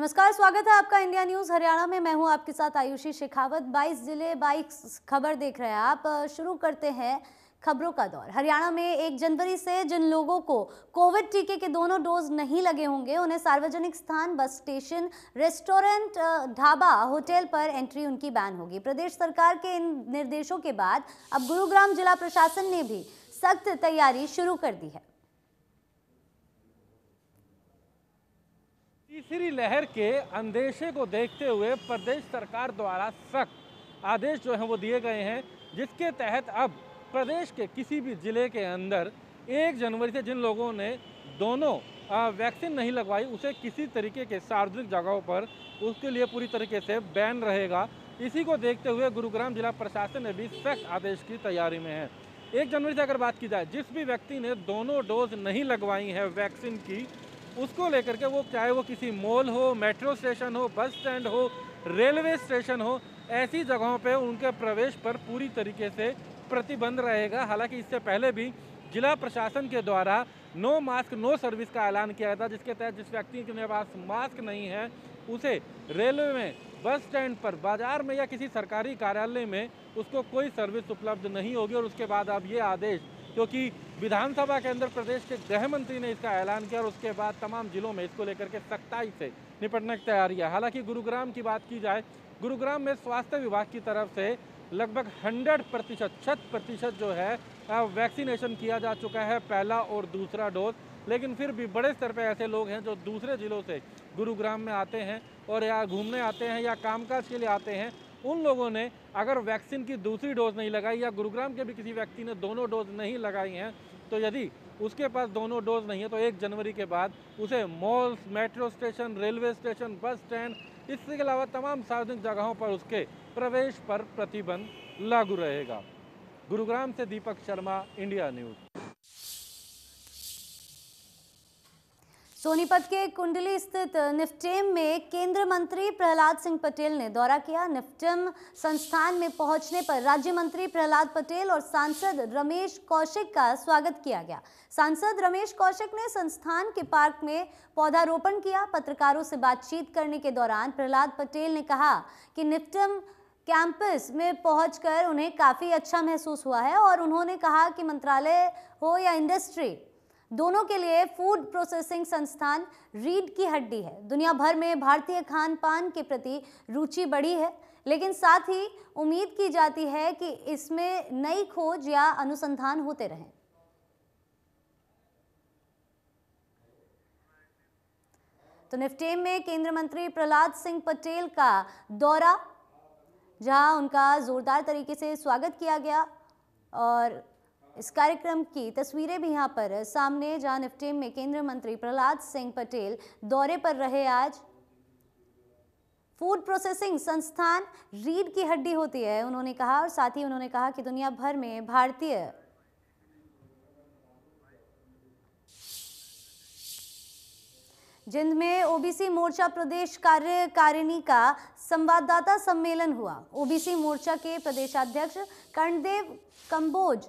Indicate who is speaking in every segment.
Speaker 1: नमस्कार, स्वागत है आपका इंडिया न्यूज हरियाणा में। मैं हूं आपके साथ आयुषी शेखावत। 22 जिले 22 खबर देख रहे हैं आप। शुरू करते हैं खबरों का दौर। हरियाणा में 1 जनवरी से जिन लोगों को कोविड टीके के दोनों डोज नहीं लगे होंगे उन्हें सार्वजनिक स्थान, bus station, restaurant, dhaba, hotel पर एंट्री उनकी बैन होगी। प्रदेश सरकार के इन निर्देशों के बाद अब गुरुग्राम जिला प्रशासन ने भी सख्त तैयारी शुरू कर दी है।
Speaker 2: तीसरी लहर के अंदेशे को देखते हुए प्रदेश सरकार द्वारा सख्त आदेश जो हैं वो दिए गए हैं, जिसके तहत अब प्रदेश के किसी भी जिले के अंदर 1 जनवरी से जिन लोगों ने दोनों वैक्सीन नहीं लगवाई उसे किसी तरीके के सार्वजनिक जगहों पर उसके लिए पूरी तरीके से बैन रहेगा। इसी को देखते हुए गुरुग्राम जिला प्रशासन ने भी सख्त आदेश की तैयारी में है। 1 जनवरी से अगर बात की जाए, जिस भी व्यक्ति ने दोनों डोज नहीं लगवाई है वैक्सीन की, उसको लेकर के वो चाहे वो किसी मॉल हो, मेट्रो स्टेशन हो, बस स्टैंड हो, रेलवे स्टेशन हो, ऐसी जगहों पे उनके प्रवेश पर पूरी तरीके से प्रतिबंध रहेगा। हालांकि इससे पहले भी जिला प्रशासन के द्वारा नो मास्क नो सर्विस का ऐलान किया था, जिसके तहत जिस व्यक्ति के पास मास्क नहीं है उसे रेलवे में, बस स्टैंड पर, बाजार में या किसी सरकारी कार्यालय में उसको कोई सर्विस उपलब्ध नहीं होगी। और उसके बाद अब ये आदेश, क्योंकि विधानसभा के अंदर प्रदेश के गृह मंत्री ने इसका ऐलान किया और उसके बाद तमाम जिलों में इसको लेकर के सख्ताई से निपटने की तैयारी है। हालांकि गुरुग्राम की बात की जाए, गुरुग्राम में स्वास्थ्य विभाग की तरफ से लगभग 100% जो है वैक्सीनेशन किया जा चुका है, पहला और दूसरा डोज। लेकिन फिर भी बड़े स्तर पर ऐसे लोग हैं जो दूसरे जिलों से गुरुग्राम में आते हैं और या घूमने आते हैं या कामकाज के लिए आते हैं। उन लोगों ने अगर वैक्सीन की दूसरी डोज नहीं लगाई या गुरुग्राम के भी किसी व्यक्ति ने दोनों डोज नहीं लगाई हैं, तो यदि उसके पास दोनों डोज नहीं है तो 1 जनवरी के बाद उसे malls, metro station, railway station, bus stand, इसके अलावा तमाम सार्वजनिक जगहों पर उसके प्रवेश पर प्रतिबंध लागू रहेगा। गुरुग्राम से दीपक शर्मा, इंडिया न्यूज।
Speaker 1: सोनीपत के कुंडली स्थित निफ्टेम में केंद्रीय मंत्री प्रहलाद सिंह पटेल ने दौरा किया। निफ्टेम संस्थान में पहुंचने पर राज्य मंत्री प्रहलाद पटेल और सांसद रमेश कौशिक का स्वागत किया गया। सांसद रमेश कौशिक ने संस्थान के पार्क में पौधारोपण किया। पत्रकारों से बातचीत करने के दौरान प्रहलाद पटेल ने कहा कि निफ्टेम कैंपस में पहुंचकर उन्हें काफ़ी अच्छा महसूस हुआ है और उन्होंने कहा कि मंत्रालय हो या इंडस्ट्री, दोनों के लिए फूड प्रोसेसिंग संस्थान रीढ़ की हड्डी है। दुनिया भर में भारतीय खान पान के प्रति रुचि बढ़ी है, लेकिन साथ ही उम्मीद की जाती है कि इसमें नई खोज या अनुसंधान होते रहें। तो निफ्टेम में केंद्रीय मंत्री प्रहलाद सिंह पटेल का दौरा, जहां उनका जोरदार तरीके से स्वागत किया गया और इस कार्यक्रम की तस्वीरें भी यहाँ पर सामने, जहां निफ्टेम में केंद्रीय मंत्री प्रहलाद सिंह पटेल दौरे पर रहे। आज फूड प्रोसेसिंग संस्थान रीढ़ की हड्डी होती है, उन्होंने कहा, और साथ ही उन्होंने कहा कि दुनिया भर में भारतीय जिंद में ओबीसी मोर्चा प्रदेश कार्यकारिणी का संवाददाता सम्मेलन हुआ। ओबीसी मोर्चा के प्रदेशाध्यक्ष कर्णदेव कंबोज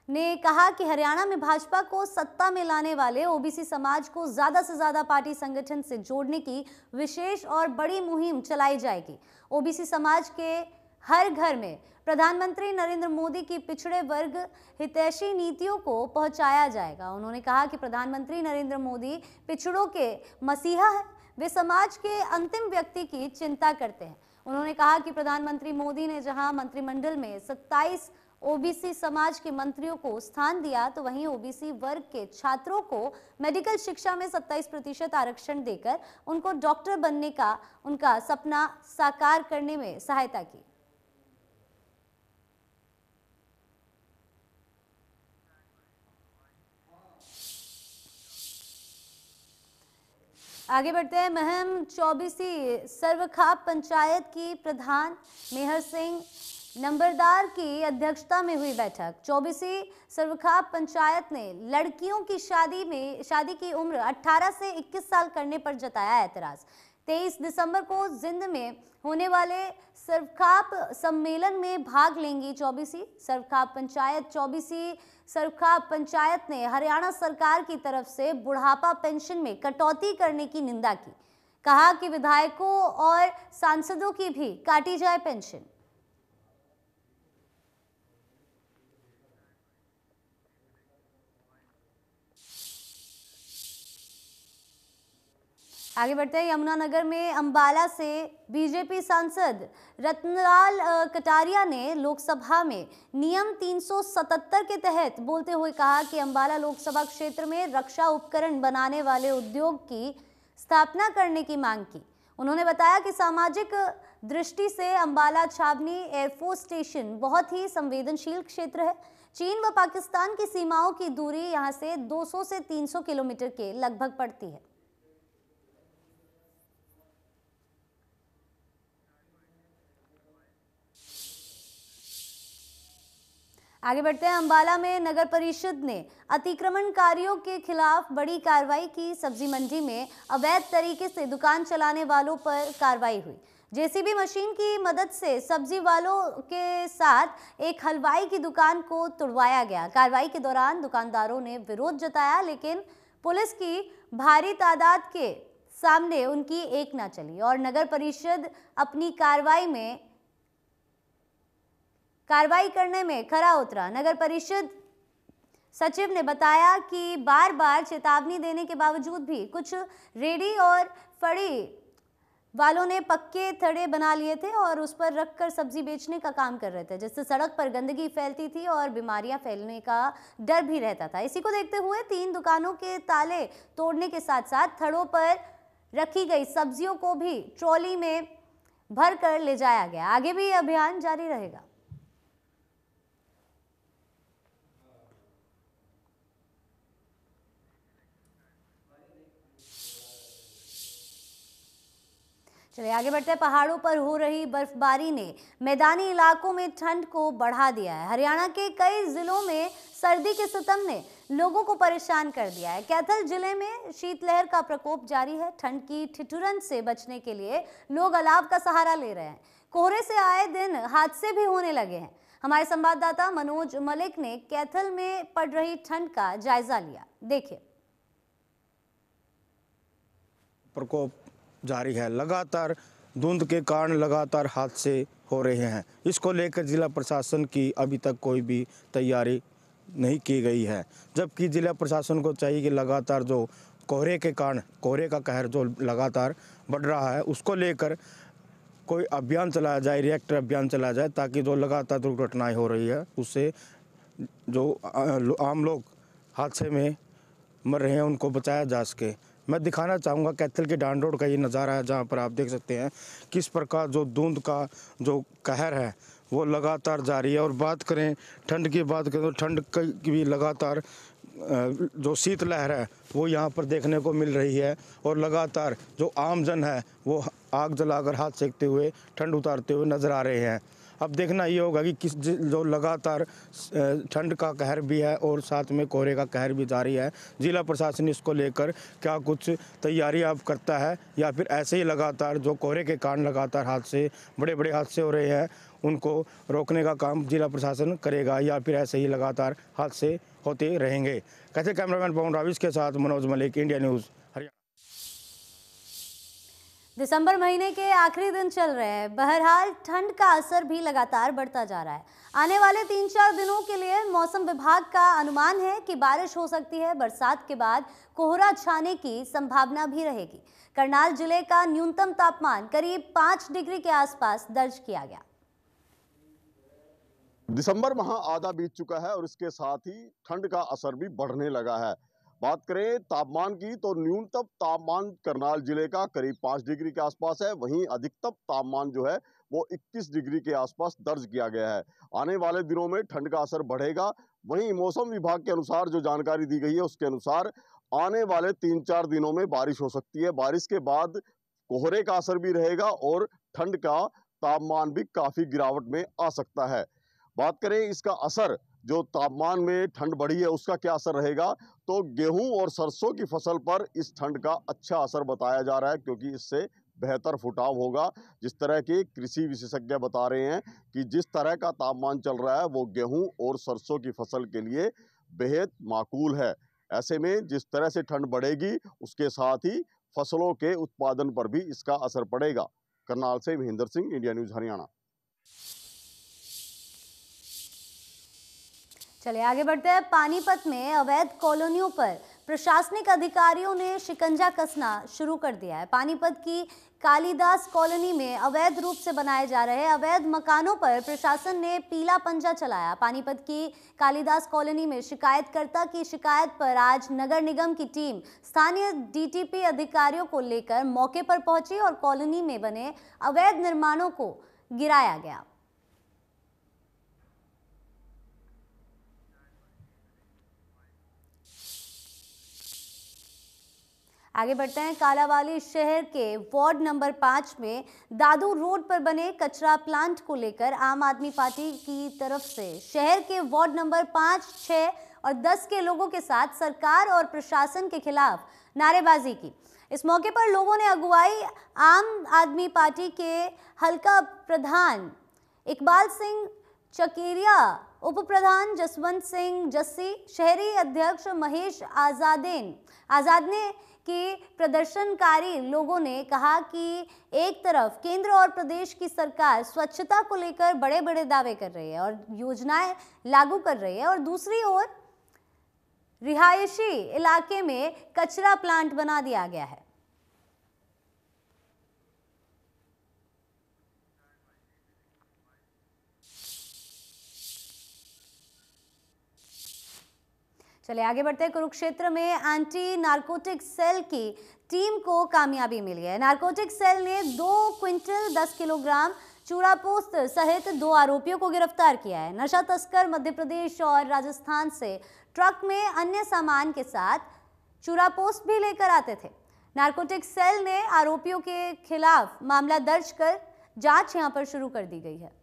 Speaker 1: ने कहा कि हरियाणा में भाजपा को सत्ता में लाने वाले ओबीसी समाज को ज्यादा से ज्यादा पार्टी संगठन से जोड़ने की विशेष और बड़ी मुहिम चलाई जाएगी। ओबीसी समाज के हर घर में प्रधानमंत्री नरेंद्र मोदी की पिछड़े वर्ग हितैषी नीतियों को पहुंचाया जाएगा। उन्होंने कहा कि प्रधानमंत्री नरेंद्र मोदी पिछड़ों के मसीहा है, वे समाज के अंतिम व्यक्ति की चिंता करते हैं। उन्होंने कहा कि प्रधानमंत्री मोदी ने जहां मंत्रिमंडल में 27 ओबीसी समाज के मंत्रियों को स्थान दिया, तो वहीं ओबीसी वर्ग के छात्रों को मेडिकल शिक्षा में 27% आरक्षण देकर उनको डॉक्टर बनने का उनका सपना साकार करने में सहायता की। आगे बढ़ते हैं। महम 24 सर्वखाप पंचायत की प्रधान मेहर सिंह नंबरदार की अध्यक्षता में हुई बैठक। 24 सर्वखाप पंचायत ने लड़कियों की शादी की उम्र 18 से 21 साल करने पर जताया ऐतराज। 23 दिसंबर को जिंद में होने वाले सर्वखाप सम्मेलन में भाग लेंगी 24 सर्वखाप पंचायत। 24 सर्वखाप पंचायत ने हरियाणा सरकार की तरफ से बुढ़ापा पेंशन में कटौती करने की निंदा की। कहा कि विधायकों और सांसदों की भी काटी जाए पेंशन। आगे बढ़ते हैं, यमुनानगर में अंबाला से बीजेपी सांसद रत्नलाल कटारिया ने लोकसभा में नियम 377 के तहत बोलते हुए कहा कि अंबाला लोकसभा क्षेत्र में रक्षा उपकरण बनाने वाले उद्योग की स्थापना करने की मांग की। उन्होंने बताया कि सामाजिक दृष्टि से अंबाला छावनी एयरफोर्स स्टेशन बहुत ही संवेदनशील क्षेत्र है। चीन व पाकिस्तान की सीमाओं की दूरी यहां से 200 से 300 किलोमीटर के लगभग पड़ती है। आगे बढ़ते हैं, अंबाला में नगर परिषद ने अतिक्रमणकारियों के खिलाफ बड़ी कार्रवाई की। सब्जी मंडी में अवैध तरीके से दुकान चलाने वालों पर कार्रवाई हुई। जेसीबी मशीन की मदद से सब्जी वालों के साथ एक हलवाई की दुकान को तुड़वाया गया। कार्रवाई के दौरान दुकानदारों ने विरोध जताया, लेकिन पुलिस की भारी तादाद के सामने उनकी एक ना चली और नगर परिषद अपनी कार्रवाई करने में खरा उतरा। नगर परिषद सचिव ने बताया कि बार बार चेतावनी देने के बावजूद भी कुछ रेडी और फड़ी वालों ने पक्के थड़े बना लिए थे और उस पर रखकर सब्जी बेचने का काम कर रहे थे, जिससे सड़क पर गंदगी फैलती थी और बीमारियां फैलने का डर भी रहता था। इसी को देखते हुए 3 दुकानों के ताले तोड़ने के साथ साथ थड़ों पर रखी गई सब्जियों को भी ट्रॉली में भर कर ले जाया गया। आगे भी अभियान जारी रहेगा। चलिए आगे बढ़ते हैं, पहाड़ों पर हो रही बर्फबारी ने मैदानी इलाकों में ठंड को बढ़ा दिया है। हरियाणा के कई जिलों में सर्दी के सितम ने लोगों को परेशान कर दिया है। कैथल जिले में शीतलहर का प्रकोप जारी है। ठंड की ठिठुरन से बचने के लिए लोग अलाव का सहारा ले रहे हैं। कोहरे से आए दिन हादसे भी होने लगे हैं। हमारे संवाददाता मनोज मलिक ने कैथल में पड़ रही ठंड का जायजा लिया। देखिए।
Speaker 3: प्रकोप जारी है। लगातार धुंध के कारण लगातार हादसे हो रहे हैं। इसको लेकर जिला प्रशासन की अभी तक कोई भी तैयारी नहीं की गई है, जबकि जिला प्रशासन को चाहिए कि लगातार जो कोहरे के कारण कोहरे का कहर जो लगातार बढ़ रहा है उसको लेकर कोई अभियान चलाया जाए, रिएक्टर अभियान चलाया जाए, ताकि जो लगातार दुर्घटनाएं हो रही है उससे जो आम लोग हादसे में मर रहे हैं उनको बचाया जा सके। मैं दिखाना चाहूँगा कैथल के डांड रोड का ये नज़ारा है, जहाँ पर आप देख सकते हैं किस प्रकार जो धुंध का जो कहर है वो लगातार जारी है। और बात करें ठंड की, बात करें तो ठंड की भी लगातार जो शीतलहर है वो यहाँ पर देखने को मिल रही है और लगातार जो आमजन है वो आग जलाकर हाथ सेकते हुए ठंड उतारते हुए नजर आ रहे हैं। अब देखना ये होगा कि किस जो लगातार ठंड का कहर भी है और साथ में कोहरे का कहर भी जारी है, जिला प्रशासन इसको लेकर क्या कुछ तैयारी अब करता है या फिर ऐसे ही लगातार जो कोहरे के कारण लगातार हादसे बड़े बड़े हादसे हो रहे हैं उनको रोकने का काम जिला प्रशासन करेगा या फिर ऐसे ही लगातार हादसे होते रहेंगे। कैसे कैमरामैन पवन राविश के साथ मनोज मलिक, इंडिया न्यूज़, हरियाणा।
Speaker 1: दिसंबर महीने के आखिरी दिन चल रहे हैं। बहरहाल ठंड का असर भी लगातार बढ़ता जा रहा है। आने वाले 3-4 दिनों के लिए मौसम विभाग का अनुमान है कि बारिश हो सकती है। बरसात के बाद कोहरा छाने की संभावना भी रहेगी। करनाल जिले का न्यूनतम तापमान करीब 5 डिग्री के आसपास दर्ज किया गया।
Speaker 4: दिसंबर माह आधा बीत चुका है और इसके साथ ही ठंड का असर भी बढ़ने लगा है। बात करें तापमान की तो न्यूनतम तापमान करनाल जिले का करीब 5 डिग्री के आसपास है, वहीं अधिकतम तापमान जो है वो 21 डिग्री के आसपास दर्ज किया गया है। आने वाले दिनों में ठंड का असर बढ़ेगा। वहीं मौसम विभाग के अनुसार जो जानकारी दी गई है उसके अनुसार आने वाले 3-4 दिनों में बारिश हो सकती है। बारिश के बाद कोहरे का असर भी रहेगा और ठंड का तापमान भी काफी गिरावट में आ सकता है। बात करें इसका असर, जो तापमान में ठंड बढ़ी है उसका क्या असर रहेगा, तो गेहूं और सरसों की फसल पर इस ठंड का अच्छा असर बताया जा रहा है, क्योंकि इससे बेहतर फुटाव होगा। जिस तरह के कृषि विशेषज्ञ बता रहे हैं कि जिस तरह का तापमान चल रहा है वो गेहूं और सरसों की फसल के लिए बेहद माकूल है। ऐसे में जिस तरह से ठंड बढ़ेगी उसके साथ ही फसलों के उत्पादन पर भी इसका असर पड़ेगा। करनाल से महेंद्र सिंह, इंडिया न्यूज़ हरियाणा।
Speaker 1: चलिए आगे बढ़ते हैं। पानीपत में अवैध कॉलोनियों पर प्रशासनिक अधिकारियों ने शिकंजा कसना शुरू कर दिया है। पानीपत की कालिदास कॉलोनी में अवैध रूप से बनाए जा रहे अवैध मकानों पर प्रशासन ने पीला पंजा चलाया। पानीपत की कालिदास कॉलोनी में शिकायतकर्ता की शिकायत पर आज नगर निगम की टीम स्थानीय डीटीपी अधिकारियों को लेकर मौके पर पहुंची और कॉलोनी में बने अवैध निर्माणों को गिराया गया। आगे बढ़ते हैं। कालावाली शहर के वार्ड नंबर 5 में दादू रोड पर बने कचरा प्लांट को लेकर आम आदमी पार्टी की तरफ से शहर के वार्ड नंबर 5, 6 और 10 के लोगों के साथ सरकार और प्रशासन के खिलाफ नारेबाजी की। इस मौके पर लोगों ने अगुवाई आम आदमी पार्टी के हल्का प्रधान इकबाल सिंह चकेरिया, उप प्रधान जसवंत सिंह जस्सी, शहरी अध्यक्ष महेश आजाद ने कि प्रदर्शनकारी लोगों ने कहा कि एक तरफ केंद्र और प्रदेश की सरकार स्वच्छता को लेकर बड़े बड़े दावे कर रही है और योजनाएं लागू कर रही है और दूसरी ओर रिहायशी इलाके में कचरा प्लांट बना दिया गया है। चलिए आगे बढ़ते हैं। कुरुक्षेत्र में एंटी नारकोटिक सेल की टीम को कामयाबी मिली है। नारकोटिक सेल ने 2 क्विंटल 10 किलोग्राम चूरापोस्त सहित 2 आरोपियों को गिरफ्तार किया है। नशा तस्कर मध्य प्रदेश और राजस्थान से ट्रक में अन्य सामान के साथ चूरापोस्त भी लेकर आते थे। नारकोटिक सेल ने आरोपियों के खिलाफ मामला दर्ज कर जांच यहां पर शुरू कर दी गई है।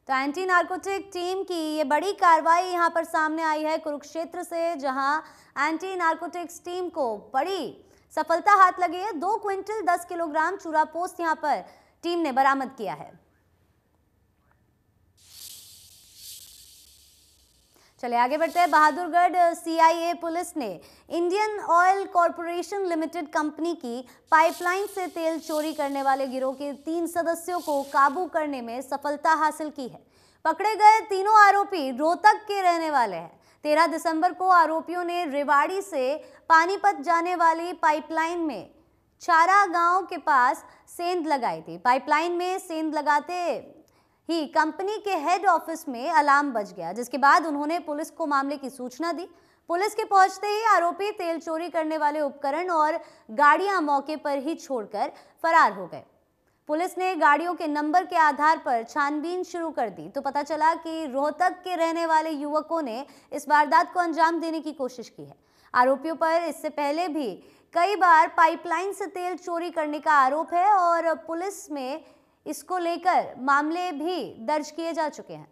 Speaker 1: तो एंटी नारकोटिक टीम की ये बड़ी कार्रवाई यहां पर सामने आई है कुरुक्षेत्र से, जहां एंटी नारकोटिक्स टीम को बड़ी सफलता हाथ लगी है। 2 क्विंटल 10 किलोग्राम चूरापोस्त यहां पर टीम ने बरामद किया है। चलिए आगे बढ़ते हैं। बहादुरगढ़ सीआईए पुलिस ने Indian oil corporation limited company की पाइपलाइन से तेल चोरी करने वाले गिरोह के 3 सदस्यों को काबू करने में सफलता हासिल की है। पकड़े गए तीनों आरोपी रोहतक के रहने वाले हैं। 13 दिसंबर को आरोपियों ने रेवाड़ी से पानीपत जाने वाली पाइपलाइन में चारा गांव के पास सेंध लगाई थी। पाइपलाइन में सेंध लगाते ही कंपनी के हेड ऑफिस में अलार्म बज गया, जिसके बाद उन्होंने पुलिस को मामले की सूचना दी। पुलिस के पहुंचते ही आरोपी तेल चोरी करने वाले उपकरण और गाड़ियां मौके पर ही छोड़कर फरार हो गए। पुलिस ने गाड़ियों के नंबर के आधार पर छानबीन शुरू कर दी तो पता चला कि रोहतक के रहने वाले युवकों ने इस वारदात को अंजाम देने की कोशिश की है। आरोपियों पर इससे पहले भी कई बार पाइपलाइन से तेल चोरी करने का आरोप है और पुलिस में इसको लेकर मामले भी दर्ज किए जा चुके हैं।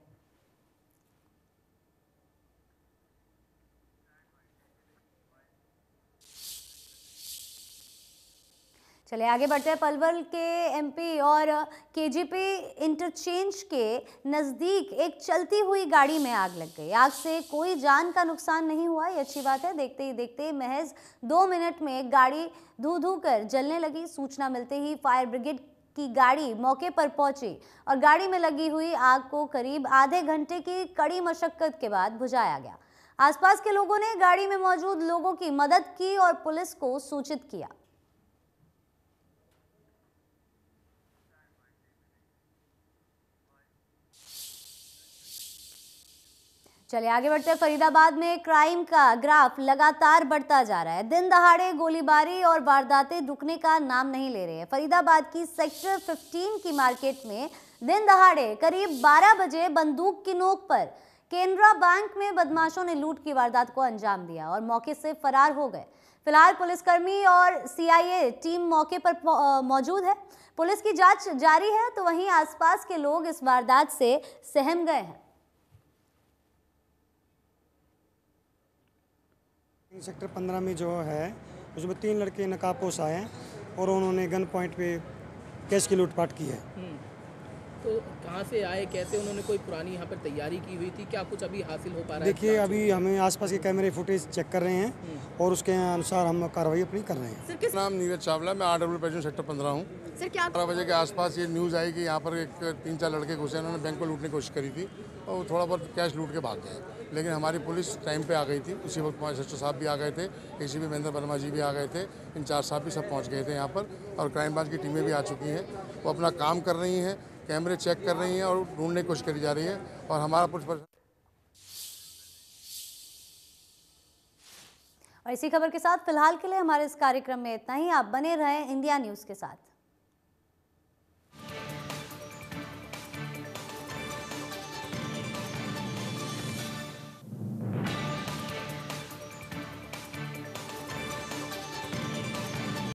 Speaker 1: चलिए आगे बढ़ते हैं। पलवल के एमपी और केजीपी इंटरचेंज के नज़दीक एक चलती हुई गाड़ी में आग लग गई। आग से कोई जान का नुकसान नहीं हुआ, ये अच्छी बात है। देखते ही देखते महज 2 मिनट में गाड़ी धू कर जलने लगी। सूचना मिलते ही फायर ब्रिगेड की गाड़ी मौके पर पहुंची और गाड़ी में लगी हुई आग को करीब आधे घंटे की कड़ी मशक्कत के बाद बुझाया गया। आसपास के लोगों ने गाड़ी में मौजूद लोगों की मदद की और पुलिस को सूचित किया। चलिए आगे बढ़ते हैं। फरीदाबाद में क्राइम का ग्राफ लगातार बढ़ता जा रहा है। दिन दहाड़े गोलीबारी और वारदातें रुकने का नाम नहीं ले रहे हैं। फरीदाबाद की सेक्टर 15 की मार्केट में दिन दहाड़े करीब 12 बजे बंदूक की नोक पर केनरा बैंक में बदमाशों ने लूट की वारदात को अंजाम दिया और मौके से फरार हो गए। फिलहाल पुलिसकर्मी और सीआईए टीम मौके पर मौजूद है। पुलिस की जांच जारी है, तो वहीं आसपास के लोग इस वारदात से सहम गए हैं।
Speaker 5: सेक्टर 15 में जो है उसमें 3 लड़के नकाबपोश आए हैं और उन्होंने गन पॉइंट पे कैश की लूटपाट की है।
Speaker 6: तो कहाँ से आए, कैसे, उन्होंने कोई पुरानी यहाँ पर तैयारी की हुई थी, क्या कुछ अभी हासिल हो पा रहा है?
Speaker 5: देखिए अभी हमें आसपास के कैमरे फुटेज चेक कर रहे हैं और उसके अनुसार हम कार्रवाई अपनी कर रहे हैं।
Speaker 7: मेरा नाम नीरज चावला, मैं RW पेट्रोल सेक्टर 15 हूँ।
Speaker 8: सर क्या
Speaker 7: 12 बजे के आसपास ये न्यूज़ आई कि यहाँ पर एक 3-4 लड़के घुसे, उन्होंने बैंक को लूटने की कोशिश करी थी और थोड़ा बहुत कैश लूट के भाग गए। लेकिन हमारी पुलिस टाइम पे आ गई थी, उसी वक्त SHO साहब भी आ गए थे, ACP महेंद्र वर्मा जी भी आ गए थे, इंचार्ज साहब भी सब पहुँच गए थे यहाँ पर और क्राइम ब्रांच की टीमें भी आ चुकी हैं। वो अपना काम कर रही हैं, कैमरे चेक कर रही हैं और ढूंढने की कोशिश करी जा रही है और हमारा पुलिस
Speaker 1: और इसी खबर के साथ फिलहाल के लिए हमारे इस कार्यक्रम में इतना ही। आप बने रहें इंडिया न्यूज़ के साथ।